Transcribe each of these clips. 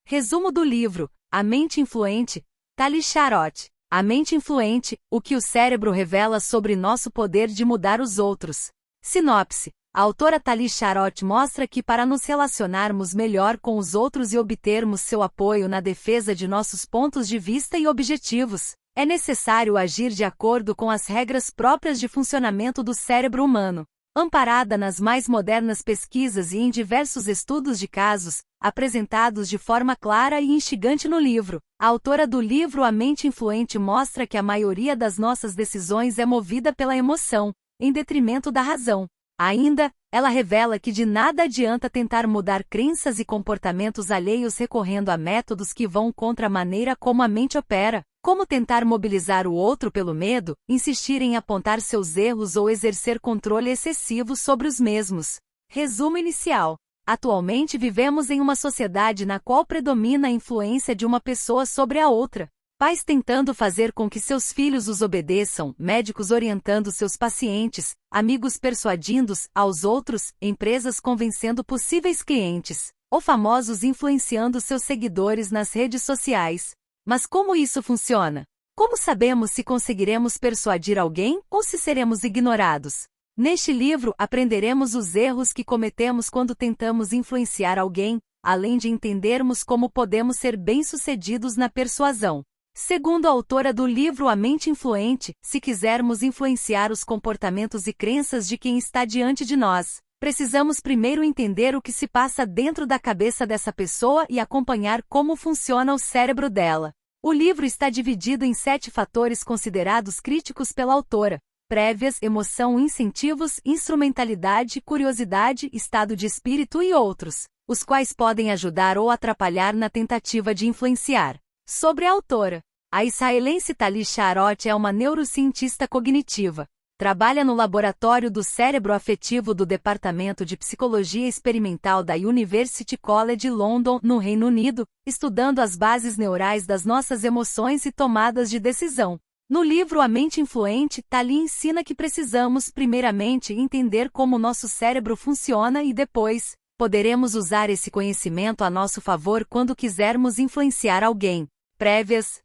Resumo do livro: A Mente Influente, Tali Sharot. A mente influente, o que o cérebro revela sobre nosso poder de mudar os outros. Sinopse: a autora Tali Sharot mostra que para nos relacionarmos melhor com os outros e obtermos seu apoio na defesa de nossos pontos de vista e objetivos, é necessário agir de acordo com as regras próprias de funcionamento do cérebro humano. Amparada nas mais modernas pesquisas e em diversos estudos de casos, apresentados de forma clara e instigante no livro, a autora do livro A Mente Influente mostra que a maioria das nossas decisões é movida pela emoção, em detrimento da razão. Ainda, ela revela que de nada adianta tentar mudar crenças e comportamentos alheios recorrendo a métodos que vão contra a maneira como a mente opera, como tentar mobilizar o outro pelo medo, insistir em apontar seus erros ou exercer controle excessivo sobre os mesmos. Resumo inicial: atualmente vivemos em uma sociedade na qual predomina a influência de uma pessoa sobre a outra. Pais tentando fazer com que seus filhos os obedeçam, médicos orientando seus pacientes, amigos persuadindo aos outros, empresas convencendo possíveis clientes, ou famosos influenciando seus seguidores nas redes sociais. Mas como isso funciona? Como sabemos se conseguiremos persuadir alguém ou se seremos ignorados? Neste livro, aprenderemos os erros que cometemos quando tentamos influenciar alguém, além de entendermos como podemos ser bem-sucedidos na persuasão. Segundo a autora do livro A Mente Influente, se quisermos influenciar os comportamentos e crenças de quem está diante de nós, precisamos primeiro entender o que se passa dentro da cabeça dessa pessoa e acompanhar como funciona o cérebro dela. O livro está dividido em 7 fatores considerados críticos pela autora: prévias, emoção, incentivos, instrumentalidade, curiosidade, estado de espírito e outros, os quais podem ajudar ou atrapalhar na tentativa de influenciar. Sobre a autora, a israelense Tali Sharot é uma neurocientista cognitiva. Trabalha no laboratório do cérebro afetivo do Departamento de Psicologia Experimental da University College London, no Reino Unido, estudando as bases neurais das nossas emoções e tomadas de decisão. No livro A Mente Influente, Tali ensina que precisamos primeiramente entender como nosso cérebro funciona e depois, poderemos usar esse conhecimento a nosso favor quando quisermos influenciar alguém. Prévias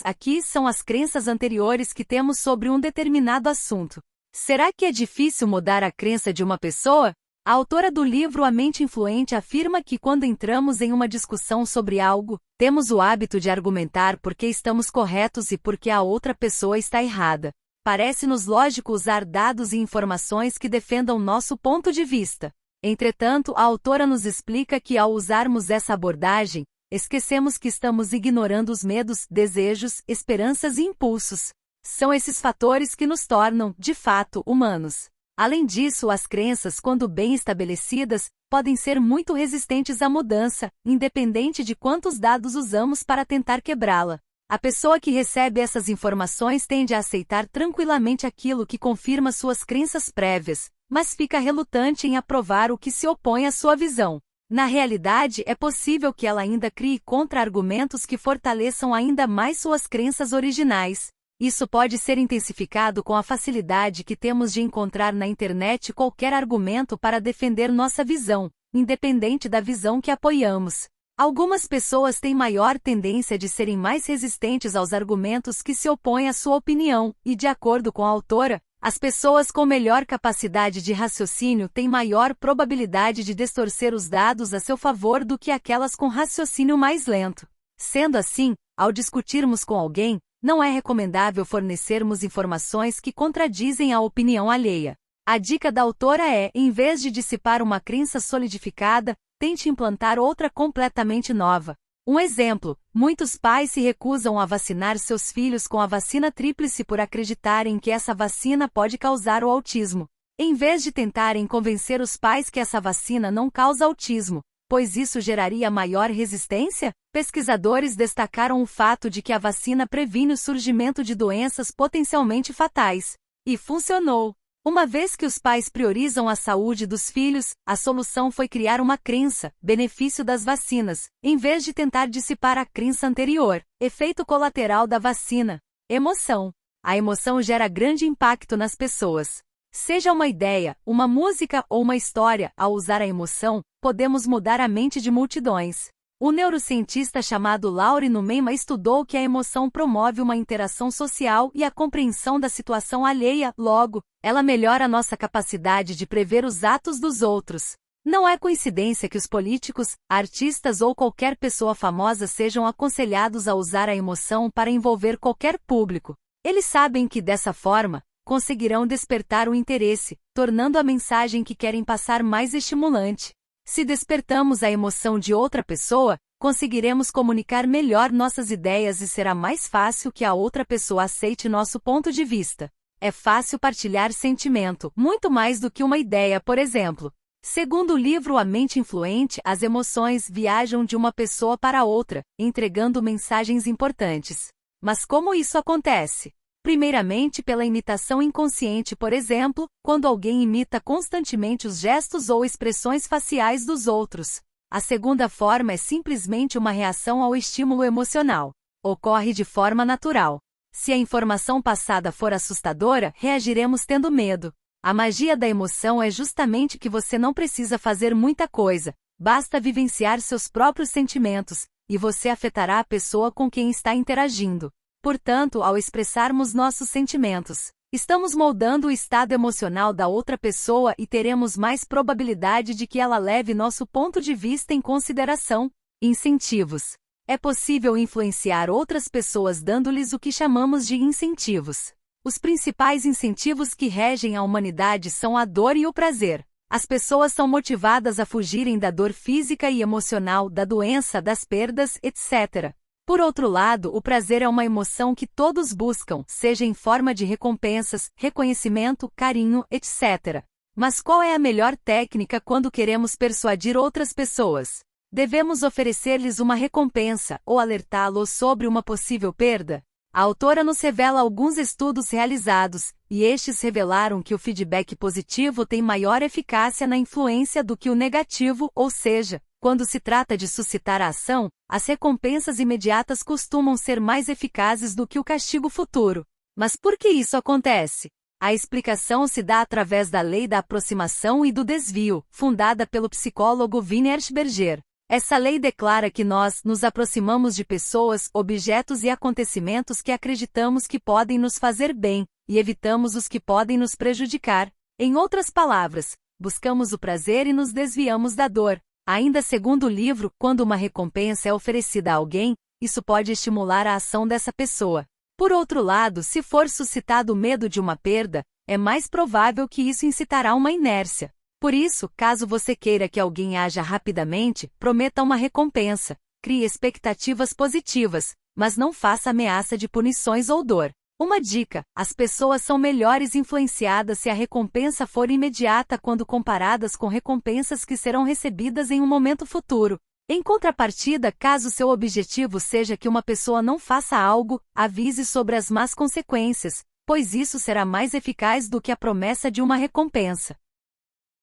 aqui são as crenças anteriores que temos sobre um determinado assunto. Será que é difícil mudar a crença de uma pessoa? A autora do livro A Mente Influente afirma que quando entramos em uma discussão sobre algo, temos o hábito de argumentar porque estamos corretos e porque a outra pessoa está errada. Parece-nos lógico usar dados e informações que defendam nosso ponto de vista. Entretanto, a autora nos explica que ao usarmos essa abordagem, esquecemos que estamos ignorando os medos, desejos, esperanças e impulsos. São esses fatores que nos tornam, de fato, humanos. Além disso, as crenças, quando bem estabelecidas, podem ser muito resistentes à mudança, independente de quantos dados usamos para tentar quebrá-la. A pessoa que recebe essas informações tende a aceitar tranquilamente aquilo que confirma suas crenças prévias, mas fica relutante em aprovar o que se opõe à sua visão. Na realidade, é possível que ela ainda crie contra-argumentos que fortaleçam ainda mais suas crenças originais. Isso pode ser intensificado com a facilidade que temos de encontrar na internet qualquer argumento para defender nossa visão, independente da visão que apoiamos. Algumas pessoas têm maior tendência de serem mais resistentes aos argumentos que se opõem à sua opinião, e de acordo com a autora, as pessoas com melhor capacidade de raciocínio têm maior probabilidade de distorcer os dados a seu favor do que aquelas com raciocínio mais lento. Sendo assim, ao discutirmos com alguém, não é recomendável fornecermos informações que contradizem a opinião alheia. A dica da autora é, em vez de dissipar uma crença solidificada, tente implantar outra completamente nova. Um exemplo: muitos pais se recusam a vacinar seus filhos com a vacina tríplice por acreditarem que essa vacina pode causar o autismo. Em vez de tentarem convencer os pais que essa vacina não causa autismo, pois isso geraria maior resistência, pesquisadores destacaram o fato de que a vacina previne o surgimento de doenças potencialmente fatais. E funcionou. Uma vez que os pais priorizam a saúde dos filhos, a solução foi criar uma crença, benefício das vacinas, em vez de tentar dissipar a crença anterior. Efeito colateral da vacina: emoção. A emoção gera grande impacto nas pessoas. Seja uma ideia, uma música ou uma história, ao usar a emoção, podemos mudar a mente de multidões. O neurocientista chamado Laurie Numeima estudou que a emoção promove uma interação social e a compreensão da situação alheia, logo, ela melhora nossa capacidade de prever os atos dos outros. Não é coincidência que os políticos, artistas ou qualquer pessoa famosa sejam aconselhados a usar a emoção para envolver qualquer público. Eles sabem que, dessa forma, conseguirão despertar o interesse, tornando a mensagem que querem passar mais estimulante. Se despertamos a emoção de outra pessoa, conseguiremos comunicar melhor nossas ideias e será mais fácil que a outra pessoa aceite nosso ponto de vista. É fácil partilhar sentimento, muito mais do que uma ideia, por exemplo. Segundo o livro A Mente Influente, as emoções viajam de uma pessoa para outra, entregando mensagens importantes. Mas como isso acontece? Primeiramente pela imitação inconsciente, por exemplo, quando alguém imita constantemente os gestos ou expressões faciais dos outros. A segunda forma é simplesmente uma reação ao estímulo emocional. Ocorre de forma natural. Se a informação passada for assustadora, reagiremos tendo medo. A magia da emoção é justamente que você não precisa fazer muita coisa, basta vivenciar seus próprios sentimentos, e você afetará a pessoa com quem está interagindo. Portanto, ao expressarmos nossos sentimentos, estamos moldando o estado emocional da outra pessoa e teremos mais probabilidade de que ela leve nosso ponto de vista em consideração. Incentivos. É possível influenciar outras pessoas dando-lhes o que chamamos de incentivos. Os principais incentivos que regem a humanidade são a dor e o prazer. As pessoas são motivadas a fugirem da dor física e emocional, da doença, das perdas, etc. Por outro lado, o prazer é uma emoção que todos buscam, seja em forma de recompensas, reconhecimento, carinho, etc. Mas qual é a melhor técnica quando queremos persuadir outras pessoas? Devemos oferecer-lhes uma recompensa ou alertá-los sobre uma possível perda? A autora nos revela alguns estudos realizados, e estes revelaram que o feedback positivo tem maior eficácia na influência do que o negativo, ou seja, quando se trata de suscitar a ação, as recompensas imediatas costumam ser mais eficazes do que o castigo futuro. Mas por que isso acontece? A explicação se dá através da lei da aproximação e do desvio, fundada pelo psicólogo Vinert Berger. Essa lei declara que nós nos aproximamos de pessoas, objetos e acontecimentos que acreditamos que podem nos fazer bem, e evitamos os que podem nos prejudicar. Em outras palavras, buscamos o prazer e nos desviamos da dor. Ainda segundo o livro, quando uma recompensa é oferecida a alguém, isso pode estimular a ação dessa pessoa. Por outro lado, se for suscitado o medo de uma perda, é mais provável que isso incitará uma inércia. Por isso, caso você queira que alguém haja rapidamente, prometa uma recompensa, crie expectativas positivas, mas não faça ameaça de punições ou dor. Uma dica: as pessoas são melhores influenciadas se a recompensa for imediata quando comparadas com recompensas que serão recebidas em um momento futuro. Em contrapartida, caso seu objetivo seja que uma pessoa não faça algo, avise sobre as más consequências, pois isso será mais eficaz do que a promessa de uma recompensa.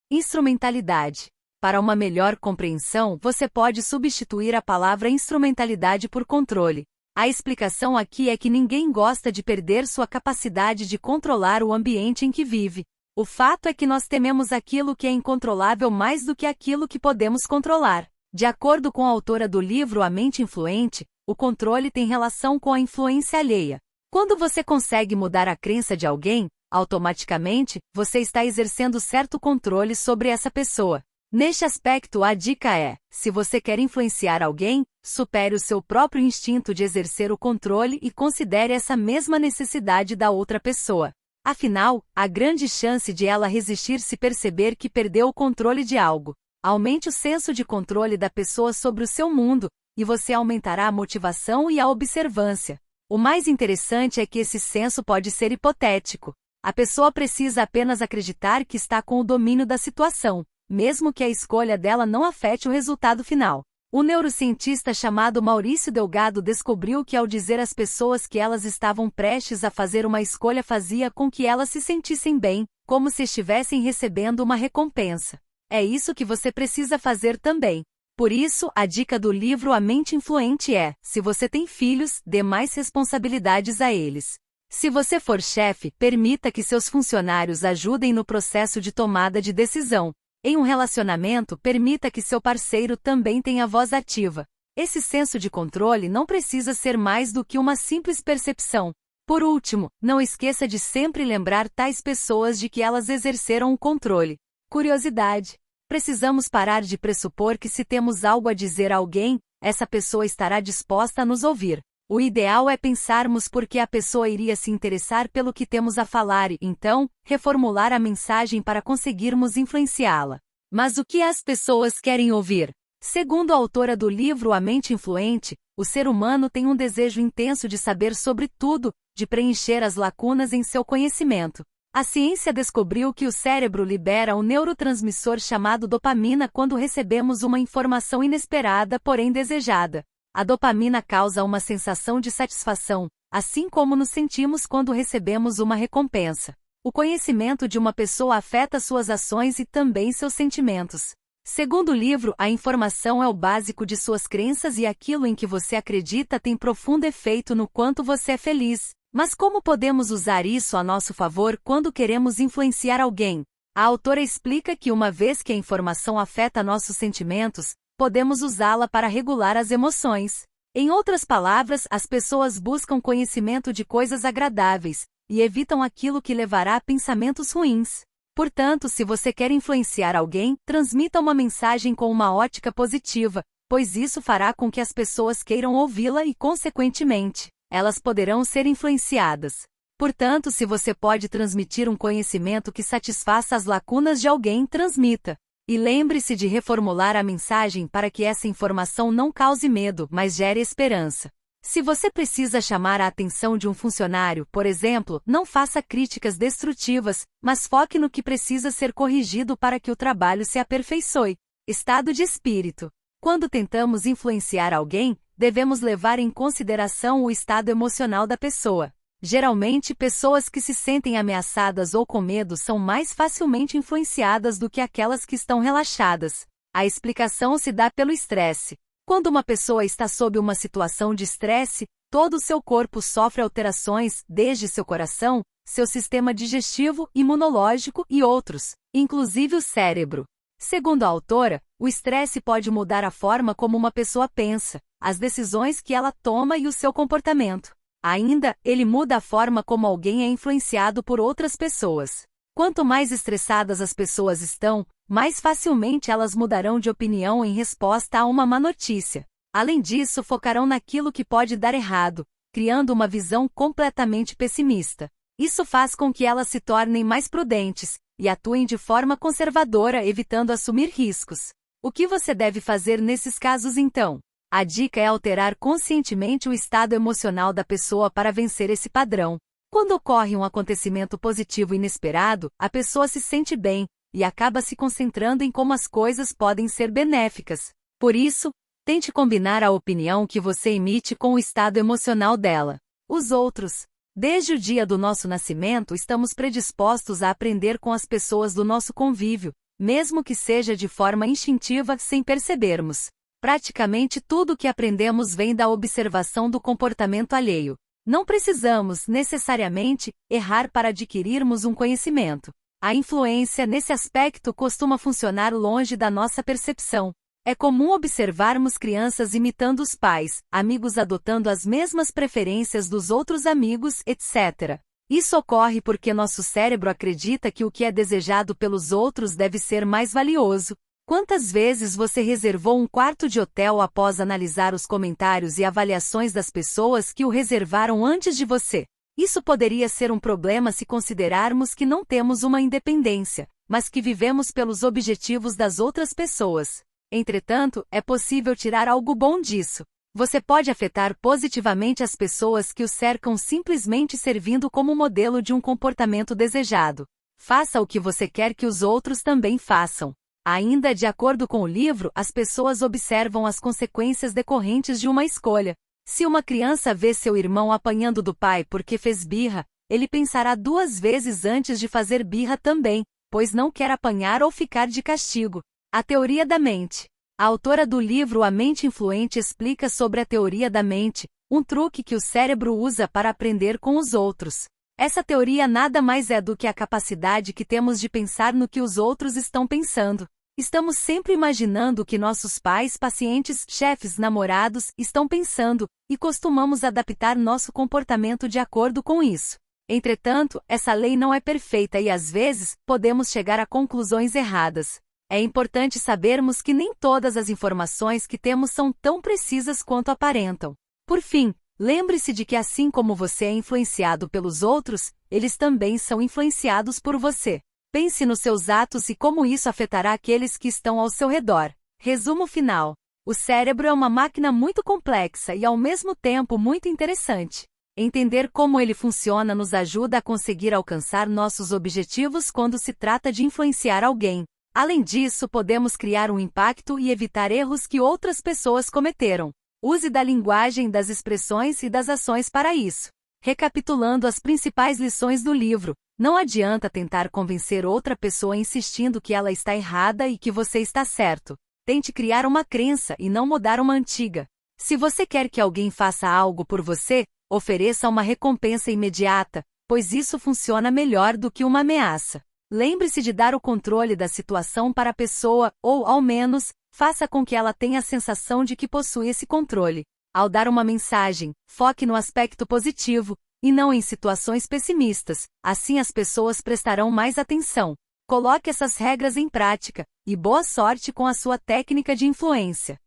Instrumentalidade. Para uma melhor compreensão, você pode substituir a palavra instrumentalidade por controle. A explicação aqui é que ninguém gosta de perder sua capacidade de controlar o ambiente em que vive. O fato é que nós tememos aquilo que é incontrolável mais do que aquilo que podemos controlar. De acordo com a autora do livro A Mente Influente, o controle tem relação com a influência alheia. Quando você consegue mudar a crença de alguém, automaticamente, você está exercendo certo controle sobre essa pessoa. Neste aspecto, a dica é: se você quer influenciar alguém, supere o seu próprio instinto de exercer o controle e considere essa mesma necessidade da outra pessoa. Afinal, há grande chance de ela resistir se perceber que perdeu o controle de algo. Aumente o senso de controle da pessoa sobre o seu mundo, e você aumentará a motivação e a observância. O mais interessante é que esse senso pode ser hipotético. A pessoa precisa apenas acreditar que está com o domínio da situação, mesmo que a escolha dela não afete o resultado final. O neurocientista chamado Maurício Delgado descobriu que ao dizer às pessoas que elas estavam prestes a fazer uma escolha fazia com que elas se sentissem bem, como se estivessem recebendo uma recompensa. É isso que você precisa fazer também. Por isso, a dica do livro A Mente Influente é: se você tem filhos, dê mais responsabilidades a eles. Se você for chefe, permita que seus funcionários ajudem no processo de tomada de decisão. Em um relacionamento, permita que seu parceiro também tenha voz ativa. Esse senso de controle não precisa ser mais do que uma simples percepção. Por último, não esqueça de sempre lembrar tais pessoas de que elas exerceram o controle. Curiosidade. Precisamos parar de pressupor que se temos algo a dizer a alguém, essa pessoa estará disposta a nos ouvir. O ideal é pensarmos por que a pessoa iria se interessar pelo que temos a falar e, então, reformular a mensagem para conseguirmos influenciá-la. Mas o que as pessoas querem ouvir? Segundo a autora do livro A Mente Influente, o ser humano tem um desejo intenso de saber sobre tudo, de preencher as lacunas em seu conhecimento. A ciência descobriu que o cérebro libera um neurotransmissor chamado dopamina quando recebemos uma informação inesperada, porém desejada. A dopamina causa uma sensação de satisfação, assim como nos sentimos quando recebemos uma recompensa. O conhecimento de uma pessoa afeta suas ações e também seus sentimentos. Segundo o livro, a informação é o básico de suas crenças e aquilo em que você acredita tem profundo efeito no quanto você é feliz. Mas como podemos usar isso a nosso favor quando queremos influenciar alguém? A autora explica que uma vez que a informação afeta nossos sentimentos, podemos usá-la para regular as emoções. Em outras palavras, as pessoas buscam conhecimento de coisas agradáveis e evitam aquilo que levará a pensamentos ruins. Portanto, se você quer influenciar alguém, transmita uma mensagem com uma ótica positiva, pois isso fará com que as pessoas queiram ouvi-la e, consequentemente, elas poderão ser influenciadas. Portanto, se você pode transmitir um conhecimento que satisfaça as lacunas de alguém, transmita. E lembre-se de reformular a mensagem para que essa informação não cause medo, mas gere esperança. Se você precisa chamar a atenção de um funcionário, por exemplo, não faça críticas destrutivas, mas foque no que precisa ser corrigido para que o trabalho se aperfeiçoe. Estado de espírito. Quando tentamos influenciar alguém, devemos levar em consideração o estado emocional da pessoa. Geralmente, pessoas que se sentem ameaçadas ou com medo são mais facilmente influenciadas do que aquelas que estão relaxadas. A explicação se dá pelo estresse. Quando uma pessoa está sob uma situação de estresse, todo o seu corpo sofre alterações, desde seu coração, seu sistema digestivo, imunológico e outros, inclusive o cérebro. Segundo a autora, o estresse pode mudar a forma como uma pessoa pensa, as decisões que ela toma e o seu comportamento. Ainda, ele muda a forma como alguém é influenciado por outras pessoas. Quanto mais estressadas as pessoas estão, mais facilmente elas mudarão de opinião em resposta a uma má notícia. Além disso, focarão naquilo que pode dar errado, criando uma visão completamente pessimista. Isso faz com que elas se tornem mais prudentes e atuem de forma conservadora, evitando assumir riscos. O que você deve fazer nesses casos então? A dica é alterar conscientemente o estado emocional da pessoa para vencer esse padrão. Quando ocorre um acontecimento positivo inesperado, a pessoa se sente bem e acaba se concentrando em como as coisas podem ser benéficas. Por isso, tente combinar a opinião que você emite com o estado emocional dela. Os outros. Desde o dia do nosso nascimento, estamos predispostos a aprender com as pessoas do nosso convívio, mesmo que seja de forma instintiva, sem percebermos. Praticamente tudo o que aprendemos vem da observação do comportamento alheio. Não precisamos, necessariamente, errar para adquirirmos um conhecimento. A influência nesse aspecto costuma funcionar longe da nossa percepção. É comum observarmos crianças imitando os pais, amigos adotando as mesmas preferências dos outros amigos, etc. Isso ocorre porque nosso cérebro acredita que o que é desejado pelos outros deve ser mais valioso. Quantas vezes você reservou um quarto de hotel após analisar os comentários e avaliações das pessoas que o reservaram antes de você? Isso poderia ser um problema se considerarmos que não temos uma independência, mas que vivemos pelos objetivos das outras pessoas. Entretanto, é possível tirar algo bom disso. Você pode afetar positivamente as pessoas que o cercam simplesmente servindo como modelo de um comportamento desejado. Faça o que você quer que os outros também façam. Ainda de acordo com o livro, as pessoas observam as consequências decorrentes de uma escolha. Se uma criança vê seu irmão apanhando do pai porque fez birra, ele pensará 2 vezes antes de fazer birra também, pois não quer apanhar ou ficar de castigo. A teoria da mente. A autora do livro A Mente Influente explica sobre a teoria da mente, um truque que o cérebro usa para aprender com os outros. Essa teoria nada mais é do que a capacidade que temos de pensar no que os outros estão pensando. Estamos sempre imaginando o que nossos pais, pacientes, chefes, namorados estão pensando, e costumamos adaptar nosso comportamento de acordo com isso. Entretanto, essa lei não é perfeita e às vezes podemos chegar a conclusões erradas. É importante sabermos que nem todas as informações que temos são tão precisas quanto aparentam. Por fim, lembre-se de que assim como você é influenciado pelos outros, eles também são influenciados por você. Pense nos seus atos e como isso afetará aqueles que estão ao seu redor. Resumo final. O cérebro é uma máquina muito complexa e ao mesmo tempo muito interessante. Entender como ele funciona nos ajuda a conseguir alcançar nossos objetivos quando se trata de influenciar alguém. Além disso, podemos criar um impacto e evitar erros que outras pessoas cometeram. Use da linguagem, das expressões e das ações para isso. Recapitulando as principais lições do livro, não adianta tentar convencer outra pessoa insistindo que ela está errada e que você está certo. Tente criar uma crença e não mudar uma antiga. Se você quer que alguém faça algo por você, ofereça uma recompensa imediata, pois isso funciona melhor do que uma ameaça. Lembre-se de dar o controle da situação para a pessoa, ou, ao menos, faça com que ela tenha a sensação de que possui esse controle. Ao dar uma mensagem, foque no aspecto positivo, e não em situações pessimistas, assim as pessoas prestarão mais atenção. Coloque essas regras em prática, e boa sorte com a sua técnica de influência.